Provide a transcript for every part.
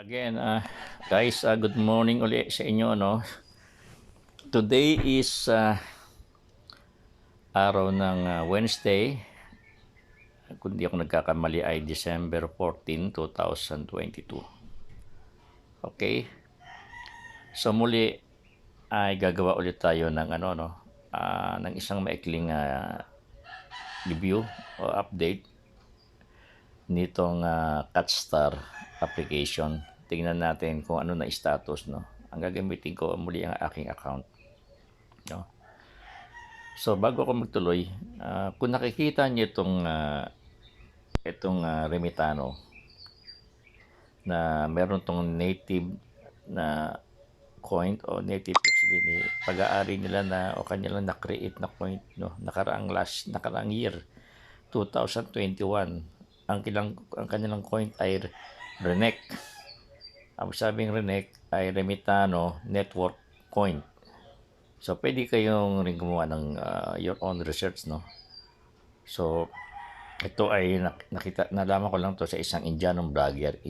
Again, guys, good morning uli sa inyo, no? Today is araw ng Wednesday. Kung di ako nagkakamali ay December 14, 2022. Okay? So muli ay gagawa ulit tayo ng ng isang maikling review o update nitong CatStar application. Tingnan natin kung ano na status, no? Ang gagamitin ko muli ang aking account, no? So bago ako magtuloy, kung nakikita niyo itong Remitano na meron tong native na coin o native sabihin, pag-aari nila na o kanilang na-create na coin, no, nakaraang year 2021. Ang kanilang coin ay Renek. Ang sabing Renek ay Remitano Network Coin. So pwede kayong rin gumawa ng your own research, no? So ito ay nalaman ko lang to sa isang Indian vlogger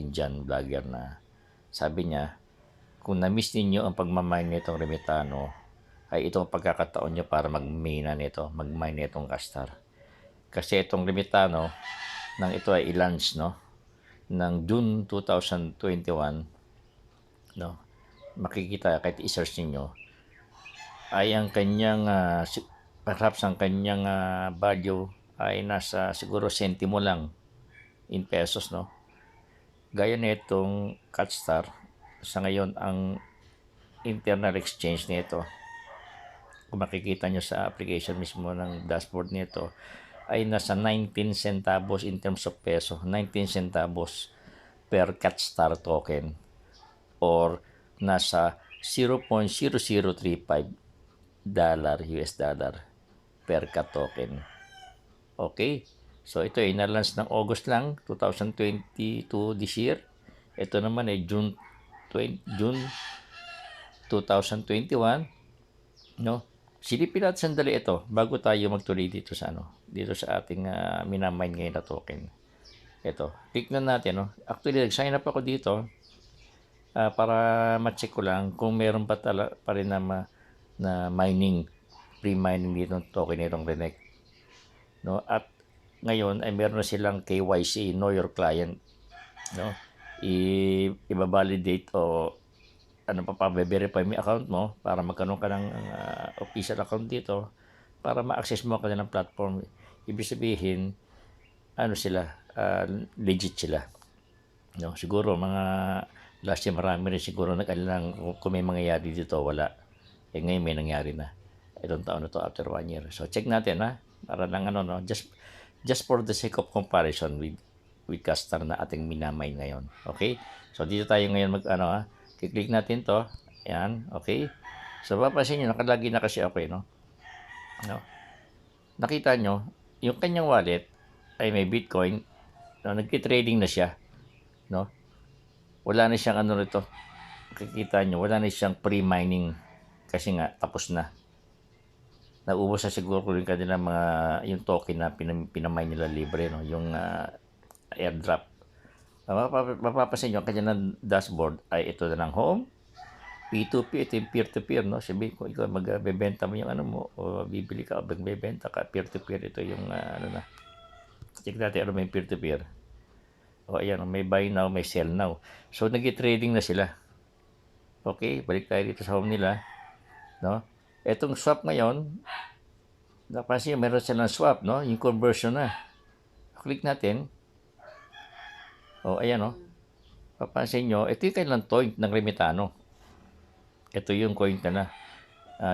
na sabi niya, kung na-miss ninyo ang pagmamine nitong Remitano, ay itong pagkakataon nyo para mag-mine nitong CatStar. Kasi itong Remitano, nang ito ay i-launch, no, ng June 2021, no, makikita kahit i-search niyo ay ang kanyang perhaps ang kanyang value ay nasa siguro sentimo lang in pesos, no. Gaya nitong CatStar, sa ngayon ang internal exchange nito, kung makikita nyo sa application mismo ng dashboard nito, ay nasa 19 centavos in terms of peso, 19 centavos per CatStar token, or nasa 0.0035 US dollar per cat token. Okay? So ito ay na-launch ng August lang 2022 this year. Ito naman ay June 2021, no? Silipin natin sandali ito bago tayo magtuloy dito sa ating minamine ngayon na token. Ito, tignan natin, no. Actually, nag-sign up ako dito para ma-check ko lang kung meron pa rin na mining, pre-mining dito ng token nitong Renek, no. At ngayon ay meron na silang KYC, know your client, no. I-validate o pa-verify mo account mo para magkaroon ka ng official account dito para ma-access mo kanilang platform. Ibig sabihin, legit sila, no. Siguro mga last year marami rin siguro nag-alilang kung may mangyayari dito, wala. Ngayon may nangyari na itong taon na to after 1 year. So check natin, para lang no, just for the sake of comparison with CatStar na ating minamine ngayon. Okay? So dito tayo ngayon kiklik natin to. Yan, okay? So papansin niyo nakalagay na kasi ako, no. Nakita nyo, yung kanyang wallet ay may Bitcoin, no, nagki-trading na siya, no. Wala na siyang nito. Makikita nyo, wala na siyang pre-mining kasi nga tapos na. Naubos na siguro rin kanila yung token na pinamine nila libre, no, yung airdrop. Mapapansin nyo, ang kanyang dashboard ay ito na ng home, P2P, ito yung peer-to-peer, no. Sabihin ko, ikaw magbebenta mo yung mo, o bibili ka o magbebenta ka, peer-to-peer, ito yung na. Check natin may peer-to-peer. O ayan, may buy now, may sell now. So nag-trading na sila. Okay, balik tayo dito sa home nila, no. Etong swap ngayon, napansin meron silang swap, no, yung conversion na. Click natin. O ayan, no. Papansin nyo, ito yung kailang coin ng Remitano. Ito yung coin na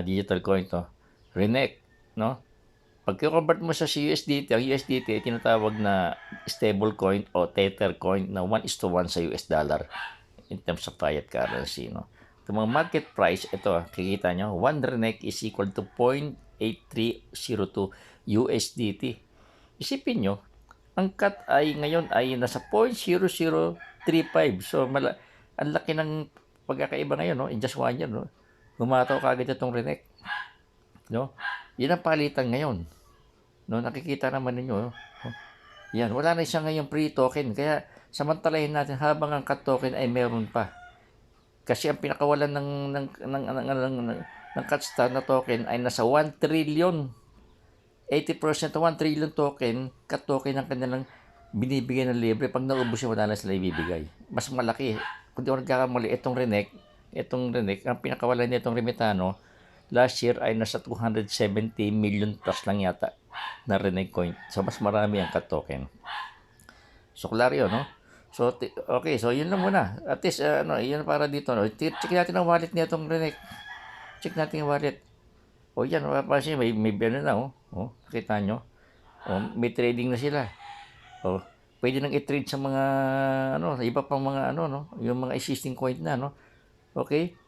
digital coin to, Renek, no. Pag i-convert mo sa USDT, ang USDT ay tinatawag na stable coin o tether coin na 1:1 sa US dollar in terms of fiat currency, no. Itong mga market price, ito, kikita nyo, 1 Renek is equal to 0.8302 USDT. Isipin nyo, ang cut ay ngayon ay nasa 0.0035. So, ang laki ng pagkakaiba ngayon, no, in just 1 year, no. Gumataw kagad itong Renek, no. Yan ang palitan ngayon, no. Nakikita naman ninyo, no? Yan, wala na siya ngayon pre-token. Kaya samantalahin natin habang ang cat token ay meron pa. Kasi ang pinakawalan ng CatStar na token ay nasa 1 trillion. 80% ng 1 trillion token, cat token ang kanilang binibigay ng libre. Pag naubos yun, wala na sila ibibigay. Mas malaki. Kung di ako nagkakamali, itong Renek, ang pinakawalan nitong Remitano, last year ay nasa 270 million plus lang yata na Renek coin. So, mas marami ang cat token. So, klaro yun, no? So, okay. So, yun lang muna. At least, yun para dito. No? Check natin ang wallet niya itong Renek. Check natin yung wallet. O yan, mapapansin, may ano na, nakita nyo. May trading na sila. Pwede nang i-trade sa mga, iba pang mga, yung mga existing coin na, Okay?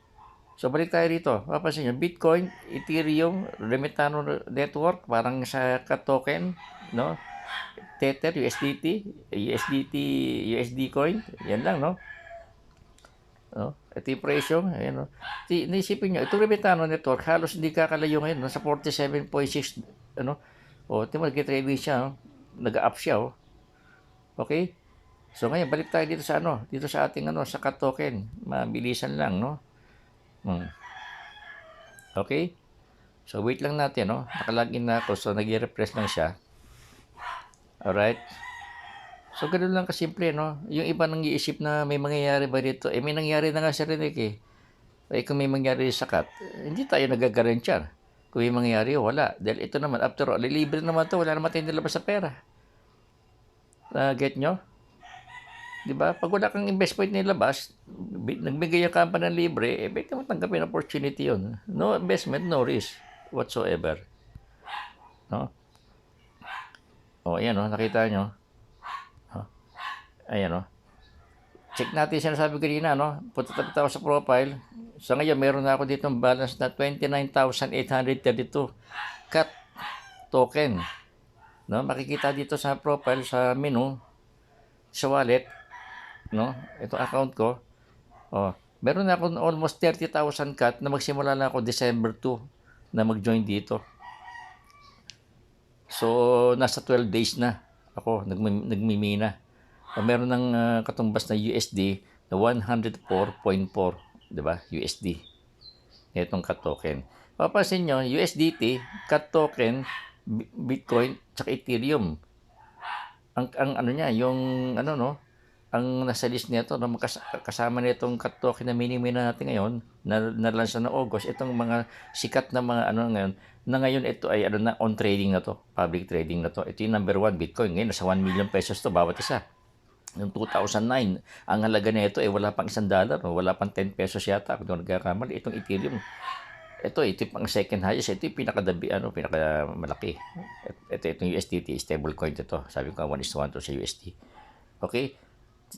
So, balik tayo rito. Mapapansin nyo, Bitcoin, Ethereum, Remitano Network, parang sa cat token, no? Tether, USD coin, yan lang, no? Ito yung presyo, ayan, no? Naisipin nyo, itong Remitano Network, halos hindi kakalayo ngayon, nasa 47.6, tingnan mo, nag-trade siya, nag-up siya, Okay? So, ngayon, balik tayo dito sa, dito sa ating, sa cat token, mabilisan lang, no? Okay? So, wait lang natin, nakalagin na ako, so nag-refresh lang siya. Alright? So, ganun lang kasimple, Yung iba nang iisip na may mangyayari ba dito? May nangyari na nga sa Rinek, kung may mangyayari sa cat, hindi tayo nagagarantyar. Kung may mangyayari, wala. Dahil ito naman, after all, libre naman to, wala naman tayong nilabas sa pera. Get nyo? Diba? Pag wala kang investment nilabas, nagbigay yung company ng libre, bakit naman tanggapin opportunity yun? No investment, no risk whatsoever. No? Ayan, nakita nyo. Ayan, check natin sinasabi kanina, Punta tayo sa profile. So, ngayon, meron na ako dito balance na 29,832 cat token. Makikita dito sa profile, sa menu, sa wallet, Ito account ko. Meron na ako almost 30,000 cat na magsimula na ako December 2 na mag-join dito. So, nasa 12 days na ako nagmimina. Meron ng katumbas na USD na 104.4, di ba? USD. Itong cat token. Papansin nyo, USDT, cat token, Bitcoin, tsaka Ethereum. Ang niya, yung ang nasa list nito, kasama nitong cat token na minimina natin ngayon, na launch na August, itong mga sikat na mga ngayon, na ngayon ito ay na on trading na to, public trading na to. Ito yung number 1 Bitcoin. Ngayon, nasa 1 million pesos to bawat isa. Noong 2009, ang halaga na ito ay wala pang $1, wala pang 10 pesos yata kung nagkakamali. Itong Ethereum, ito pang second highest, ito yung pinakamalaki. Itong USDT, stable coin ito. Sabi ko 1:1 to sa USD. Okay?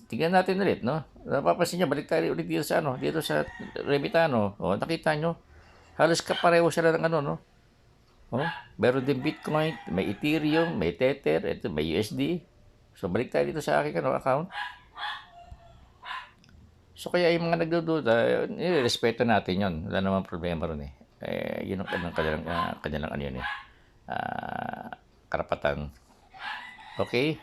Tingnan natin ulit, Napapansin niyo, balik tayo ulit dito sa dito sa Remitano. Nakita nyo, halos kapareho sila ng meron din Bitcoin, may Ethereum, may Tether, ito may USD. So, balik tayo dito sa aking account. So, kaya yung mga nagdududa, respeto natin yon. Wala namang problema ron yun ang kanilang karapatan. Okay?